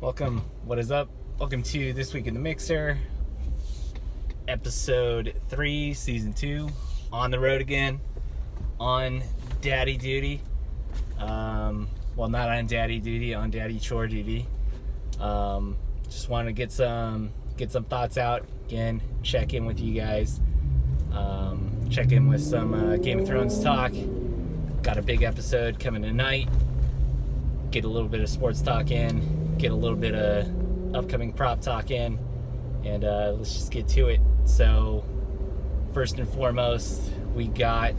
Welcome. What is up? Welcome to This Week in the Mixer, episode 3, season 2. On the road again, on daddy duty. Well, not on daddy duty, on daddy chore duty. Just want to get some thoughts out again. Check in with you guys. Check in with some Game of Thrones talk. Got a big episode coming tonight. Get a little bit of sports talk in. Get a little bit of upcoming prop talk in, and let's just get to it. So first and foremost, we got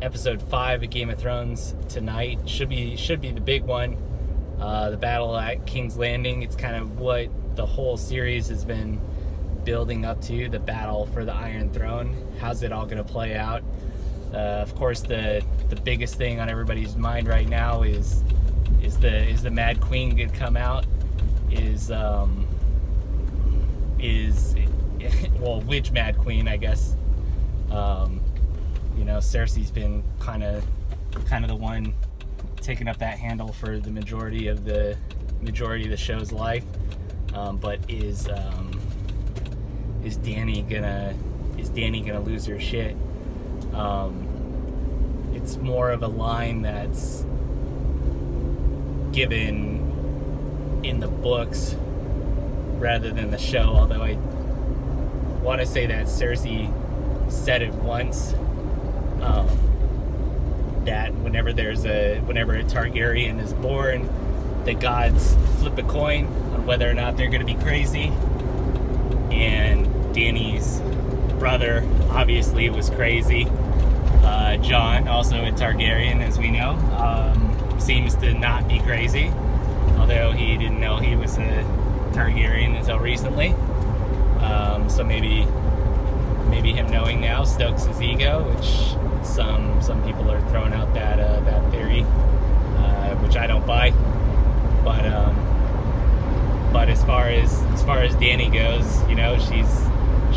episode 5 of Game of Thrones tonight. Should be the big one. The battle at King's Landing. It's kind of what the whole series has been building up to, the battle for the Iron Throne. How's it all going to play out? Of course, the biggest thing on everybody's mind right now is the Mad Queen gonna come out? Well, which Mad Queen, I guess. Cersei's been kind of the one taking up that handle for the majority of the show's life. But is Dany gonna lose her shit? It's more of a line that's given in the books rather than the show, although I want to say that Cersei said it once, that whenever a Targaryen is born, the gods flip a coin on whether or not they're going to be crazy, and Dany's brother obviously was crazy. Jon, also a Targaryen, as we know, seems to not be crazy, although he didn't know he was a Targaryen until recently. So maybe him knowing now stokes his ego, which some people are throwing out that theory, which I don't buy. But as far as Dany goes,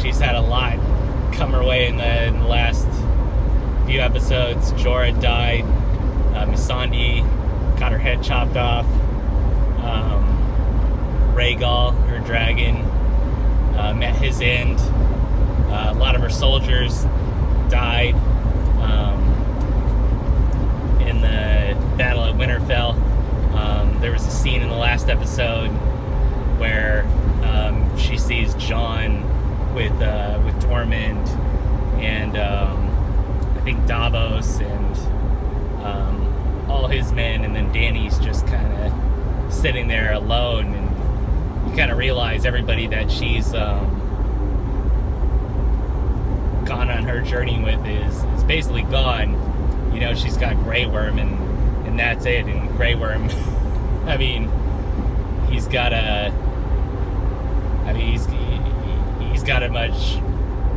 she's had a lot come her way in the last few episodes. Jorah died. Missandei got her head chopped off. Rhaegal, her dragon, met his end. A lot of her soldiers died in the battle at Winterfell. There was a scene in the last episode where she sees Jon with Tormund and I think Davos and all his men, and then Dany's just kind of sitting there alone, and you kind of realize everybody that she's gone on her journey with is basically gone. She's got Grey Worm, and that's it. And Grey Worm, he's got as much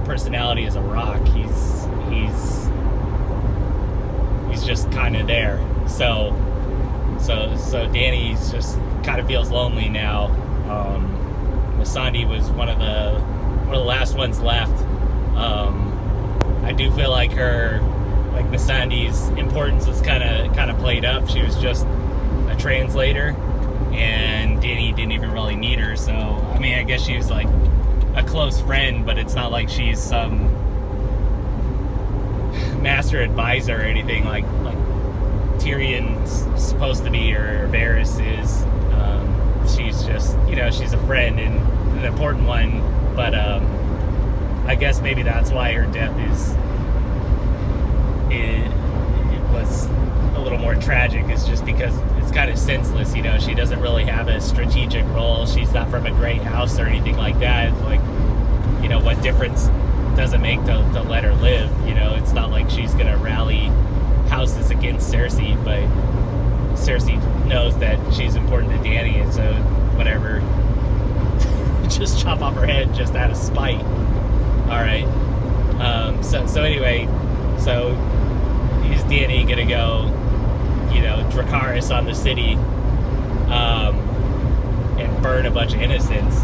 personality as a rock. He's just kind of there. So Dany's just kind of feels lonely now. Missandei was one of the last ones left. I do feel like Missandei's importance was kind of played up. She was just a translator, and Dany didn't even really need her. So I guess she was like a close friend, but it's not like she's some master advisor or anything like Tyrion's supposed to be, or Varys is. She's just, she's a friend and an important one, but I guess maybe that's why her death it was a little more tragic, is just because it's kind of senseless. She doesn't really have a strategic role. She's not from a great house or anything like that. Like, what difference does it make to let her live? It's not like she's gonna rally houses against Cersei, but Cersei knows that she's important to Dany, and so whatever, just chop off her head just out of spite. All right. So anyway, is Dany gonna go, Dracarys on the city, and burn a bunch of innocents?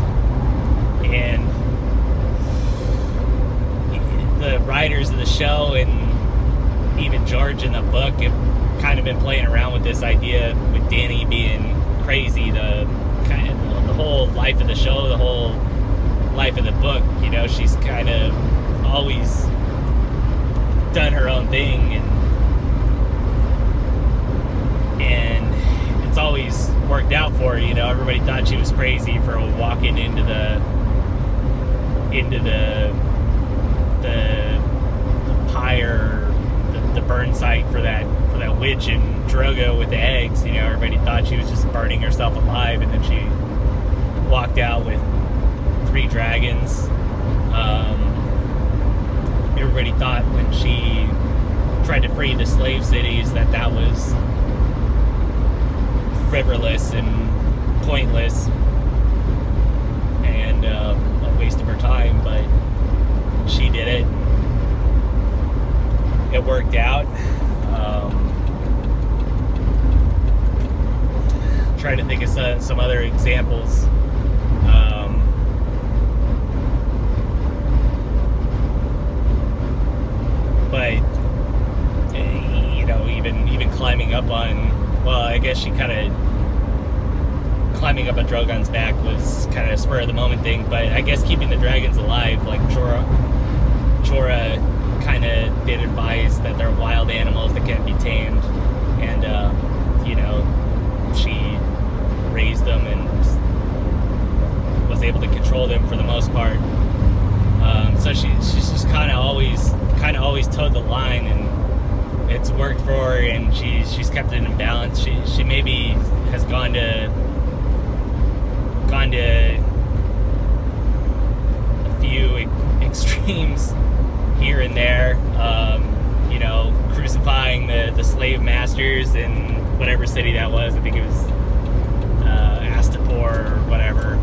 And the writers of the show and even George in the book have kind of been playing around with this idea with Dany being crazy. The kind of the whole life of the show, the whole life of the book, you know, she's kind of always done her own thing, and it's always worked out for her. You know, everybody thought she was crazy for walking into the pyre, the burn site for that witch in Drogo with the eggs. You know, everybody thought she was just burning herself alive, and then she walked out with 3 dragons. Everybody thought when she tried to free the slave cities that was frivolous and pointless and a waste of her time, but she did it. It worked out. Trying to think of some other examples. But you know, even climbing up on, well, I guess she kind of climbing up on Drogon's back was kind of a spur of the moment thing. But I guess keeping the dragons alive, like Jorah kind of did advise that they're wild animals that can't be tamed, and you know, she raised them and was able to control them for the most part. So she's just kind of always towed the line, and it's worked for her, and she's kept it in balance. She maybe has gone to a few extremes here and there. You know, crucifying the slave masters in whatever city that was. I think it was Astapor or whatever.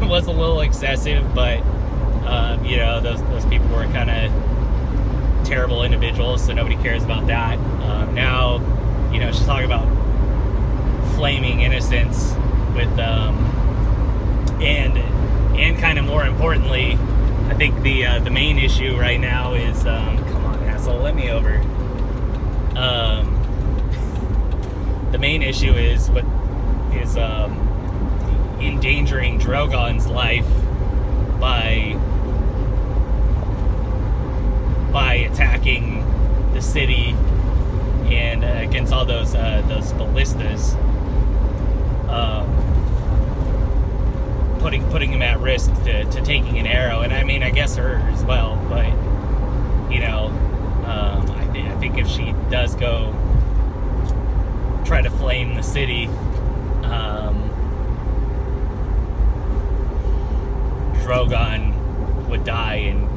It was a little excessive, but you know, those people were kind of terrible individuals, so nobody cares about that. Now, you know, she's talking about flaming innocence with and kind of more importantly, I think the main issue right now is come on, asshole, let me over. The main issue is endangering Drogon's life by attacking the city and against all those ballistas, putting him at risk to taking an arrow. And I mean, I guess her as well, but you know, I think if she does go try to flame the city, Drogon would die. And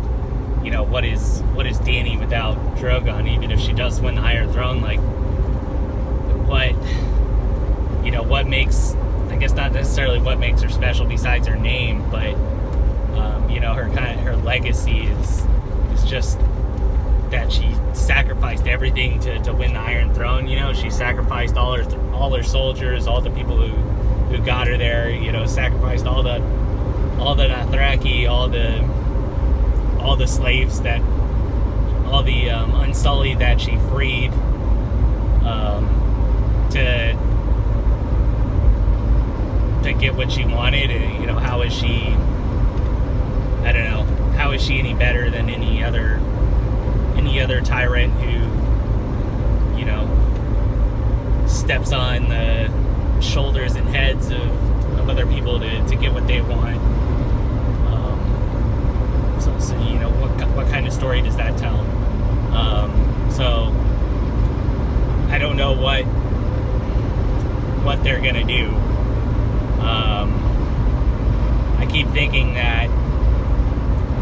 you know, what is Dany without Drogon? Even if she does win the Iron Throne, like what makes, I guess not necessarily what makes her special besides her name, but you know, her legacy is just that she sacrificed everything to win the Iron Throne. You know, she sacrificed all her soldiers, all the people who got her there. You know, sacrificed all the Dothraki, all the slaves all the Unsullied that she freed, to get what she wanted. You know, how is she? I don't know. How is she any better than any other tyrant who, you know, steps on the shoulders and heads of other people to get what they want? So you know, what kind of story does that tell? So I don't know what they're gonna do. I keep thinking that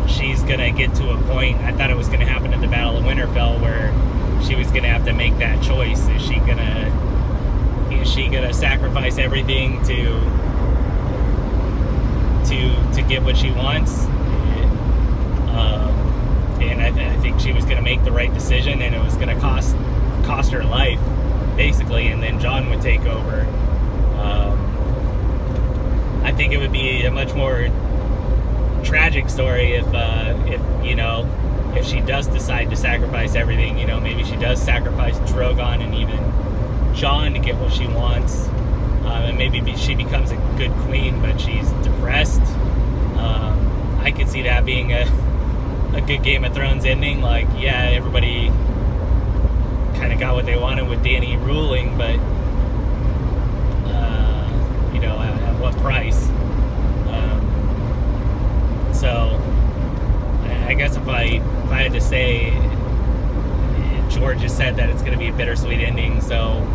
she's gonna get to a point. I thought it was gonna happen at the Battle of Winterfell, where she was gonna have to make that choice. Is she gonna sacrifice everything to get what she wants? And I think she was going to make the right decision, and it was going to cost her life, basically, and then Jon would take over. I think it would be a much more tragic story if you know, if she does decide to sacrifice everything. You know, maybe she does sacrifice Drogon and even Jon to get what she wants. and maybe she becomes a good queen, but she's depressed. I could see that being a good Game of Thrones ending. Like, yeah, everybody kind of got what they wanted with Dany ruling, but at what price? So I guess if I had to say, George has said that it's going to be a bittersweet ending, so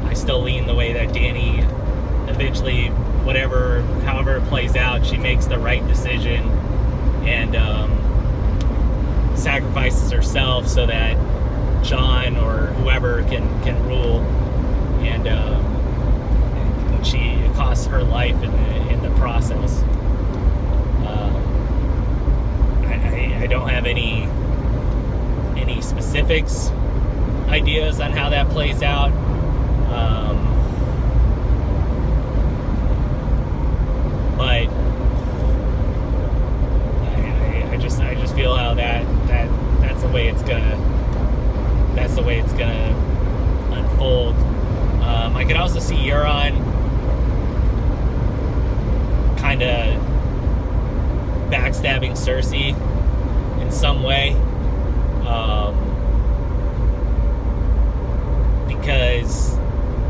I still lean the way that Dany eventually, however it plays out, she makes the right decision and sacrifices herself so that Jon or whoever can rule, and it costs her life in the process. I don't have any specifics, ideas on how that plays out. But I just feel how that's the way it's gonna unfold. I could also see Euron kind of backstabbing Cersei in some way, because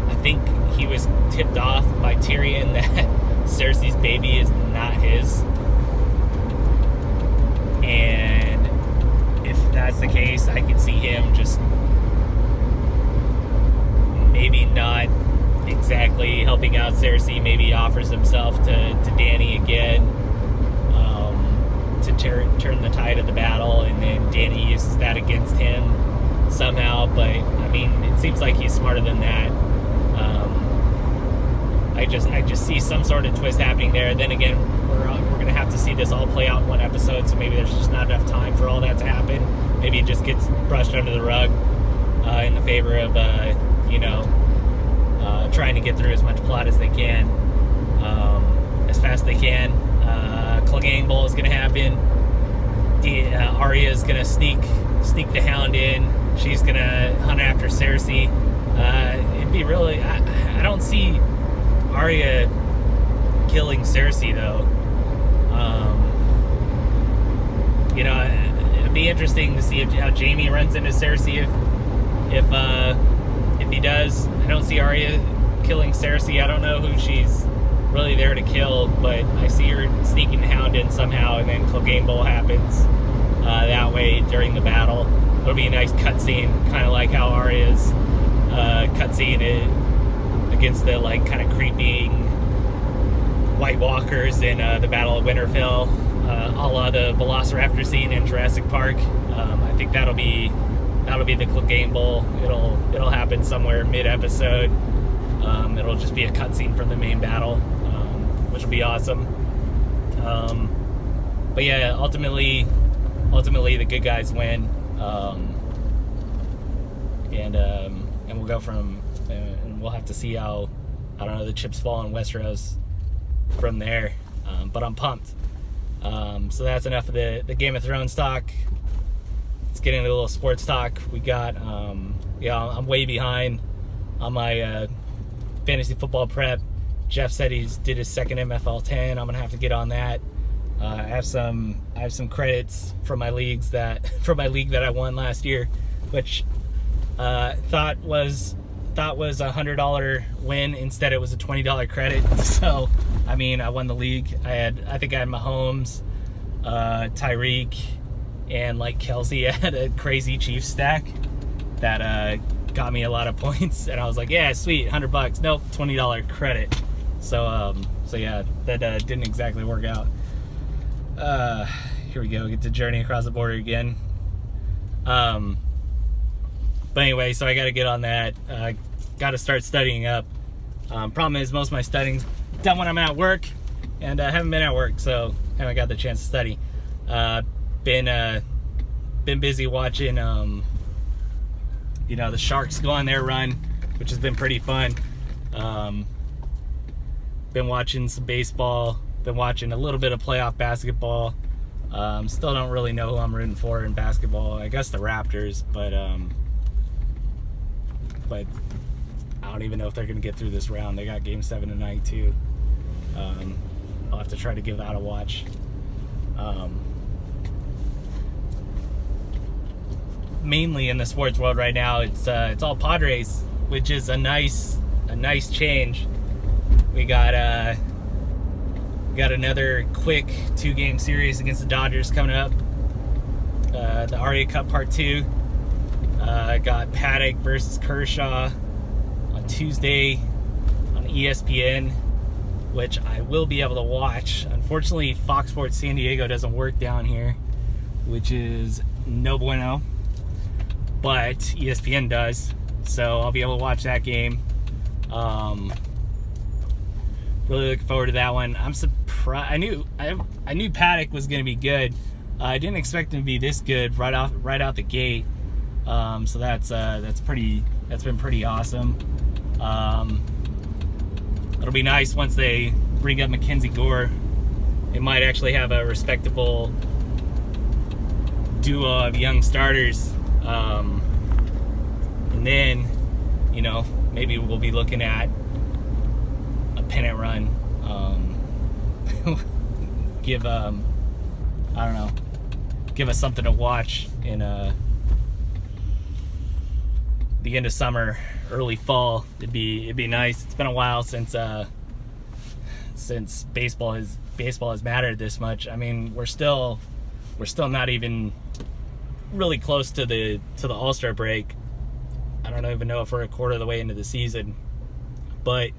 I think he was tipped off by Tyrion that Cersei's baby is not his, and if that's the case, I could see him just maybe not exactly helping out Cersei. Maybe he offers himself to Dany again, to turn the tide of the battle, and then Dany uses that against him somehow. But I mean, it seems like he's smarter than that. I just see some sort of twist happening there. Then again, we're gonna have to see this all play out in one episode, so maybe there's just not enough time for all that to happen. Maybe it just gets brushed under the rug in the favor of trying to get through as much plot as they can, as fast as they can. Clegane Bowl is going to happen. Arya is going to sneak the Hound in. She's going to hunt after Cersei. It'd be really... I don't see Arya killing Cersei, though. It'd be interesting to see how Jaime runs into Cersei if he does. I don't see Arya killing Cersei. I don't know who she's really there to kill, but I see her sneaking the Hound in somehow, and then Clegane Bowl happens that way during the battle. It'll be a nice cutscene, kind of like how Arya's cutscene against the kind of creeping White Walkers in the Battle of Winterfell, a la the Velociraptor scene in Jurassic Park. I think that'll be the Clegane Bowl. It'll happen somewhere mid-episode. It'll just be a cutscene from the main battle, which will be awesome. But yeah, ultimately the good guys win, and we'll go from, and we'll have to see how, I don't know, the chips fall in Westeros from there. But I'm pumped. So that's enough of the Game of Thrones talk. Let's get into a little sports talk. We got, I'm way behind on my fantasy football prep. Jeff said he did his second MFL 10. I'm gonna have to get on that. I have some credits from my league that I won last year, which thought was $100 win. Instead, it was a $20 credit. So, I mean, I won the league. I think I had Mahomes, Tyreek, and Kelsey. I had a crazy Chiefs stack that got me a lot of points, and I was like, yeah, sweet, $100. Nope, $20 credit. So yeah, that didn't exactly work out. Here we go. Get to journey across the border again. But anyway, so I got to get on that. Got to start studying up. Problem is, most of my studying's done when I'm at work, and I haven't been at work, so haven't got the chance to study. Been busy watching, the Sharks go on their run, which has been pretty fun. Been watching some baseball. Been watching a little bit of playoff basketball. Still don't really know who I'm rooting for in basketball. I guess the Raptors, but I don't even know if they're going to get through this round. They got Game 7 tonight too. I'll have to try to give that a watch. Mainly in the sports world right now, it's all Padres, which is a nice change. We got another quick 2-game series against the Dodgers coming up. The Aria Cup Part 2. Got Paddock versus Kershaw on Tuesday on ESPN, which I will be able to watch. Unfortunately, Fox Sports San Diego doesn't work down here, which is no bueno, but ESPN does, so I'll be able to watch that game. Really looking forward to that one. I'm surprised. I knew Paddock was going to be good. I didn't expect him to be this good right out the gate. So that's been pretty awesome. It'll be nice once they bring up Mackenzie Gore. They might actually have a respectable duo of young starters. And then, maybe we'll be looking at a pennant run. Give us something to watch in the end of summer, early fall. It'd be nice. It's been a while since baseball has mattered this much. I mean, we're still not even really close to the All-Star break. I don't even know if we're a quarter of the way into the season. But,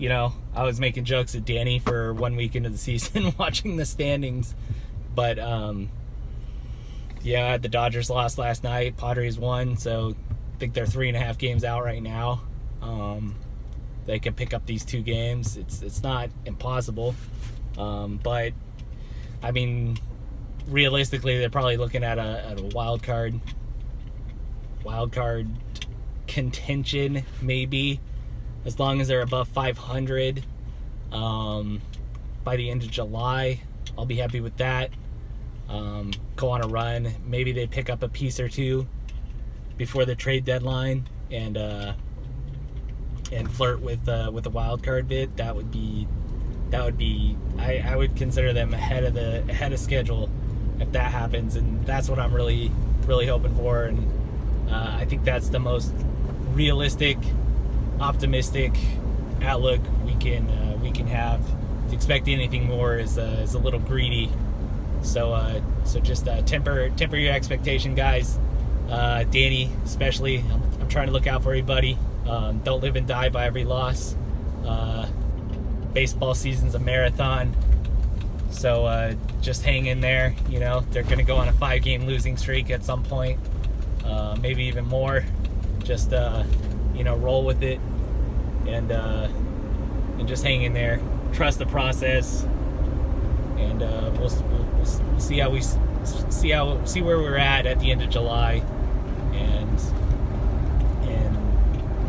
I was making jokes at Danny for 1 week into the season watching the standings. But, the Dodgers lost last night. Padres won, so I think they're 3.5 games out right now. They can pick up these 2 games. It's not impossible. But, I mean, realistically, they're probably looking at a wild card contention, maybe, as long as they're above 500 by the end of July. I'll be happy with that. Go on a run. Maybe they pick up a piece or two before the trade deadline and flirt with the wild card bid. That would be I would consider them ahead of schedule if that happens, and that's what I'm really hoping for. And I think that's the most realistic, optimistic outlook we can have. To expect anything more is a little greedy. So just temper your expectation, guys. Danny, especially, I'm trying to look out for you, buddy. Don't live and die by every loss. Baseball season's a marathon, so just hang in there. They're going to go on a 5-game losing streak at some point, maybe even more. Just roll with it and just hang in there. Trust the process, and we'll see where we're at the end of July, and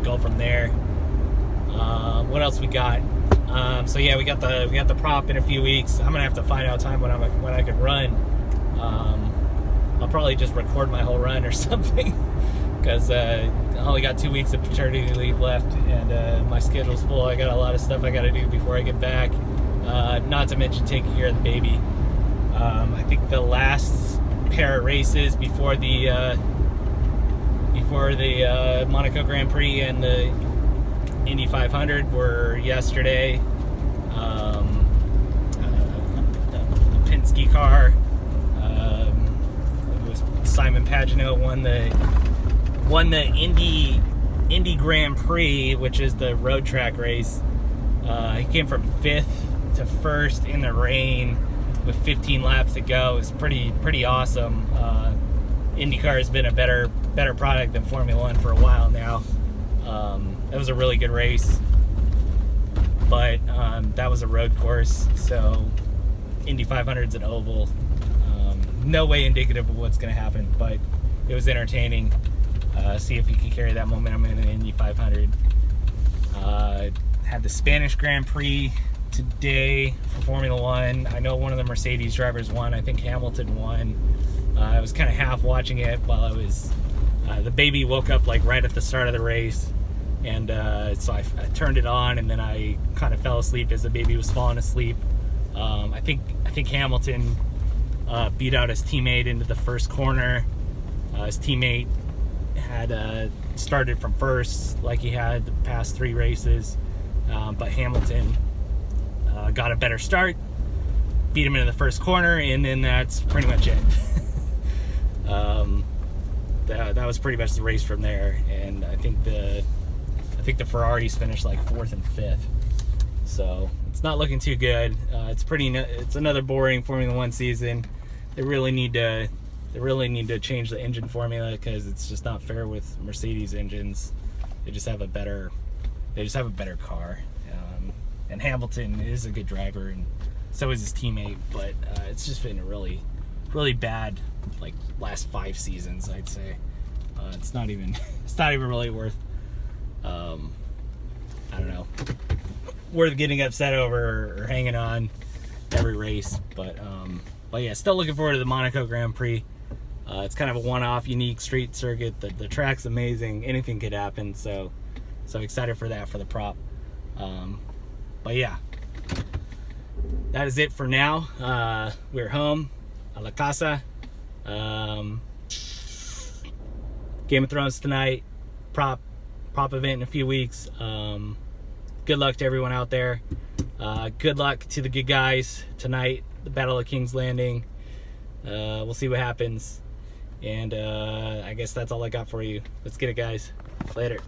go from there. What else we got? We got the prop in a few weeks. I'm gonna have to find out time when I can run. I'll probably just record my whole run or something, because I only got 2 weeks of paternity leave left, and my schedule's full. I got a lot of stuff I got to do before I get back. Not to mention taking care of the baby. I think the last pair of races before the Monaco Grand Prix and the Indy 500 were yesterday. A Penske car. It was Simon Pagenaud won the Indy Grand Prix, which is the road track race. He came from 5th to 1st in the rain with 15 laps to go. It's pretty awesome. IndyCar has been a better product than Formula One for a while now. It was a really good race, but that was a road course, so Indy 500 is an oval. No way indicative of what's going to happen, but it was entertaining. See if he can carry that momentum in an Indy 500. Had the Spanish Grand Prix today for Formula One. I know one of the Mercedes drivers won. I think Hamilton won. I was kind of half watching it while I was... the baby woke up like right at the start of the race. and so I turned it on, and then I kind of fell asleep as the baby was falling asleep. I think Hamilton beat out his teammate into the first corner. His teammate had started from first like he had the past 3 races, but Hamilton got a better start, beat him into the first corner, and then that's pretty much it. That was pretty much the race from there, and I think the Ferraris finished like 4th and 5th, so it's not looking too good. It's another boring Formula One season. They really need to change the engine formula, because it's just not fair with Mercedes engines. They just have a better car, and Hamilton is a good driver, and so is his teammate, but it's just been a really bad like last 5 seasons, I'd say. It's not even really worth I don't know, worth getting upset over or hanging on every race. But yeah, still looking forward to the Monaco Grand Prix. It's kind of a one-off, unique street circuit. The track's amazing. Anything could happen. So excited for that, for the prop. But yeah, that is it for now. We're home, a la casa. Game of Thrones tonight. Prop event in a few weeks. Good luck to everyone out there. Good luck to the good guys tonight. The Battle of King's Landing. We'll see what happens. And I guess that's all I got for you. Let's get it, guys. Later.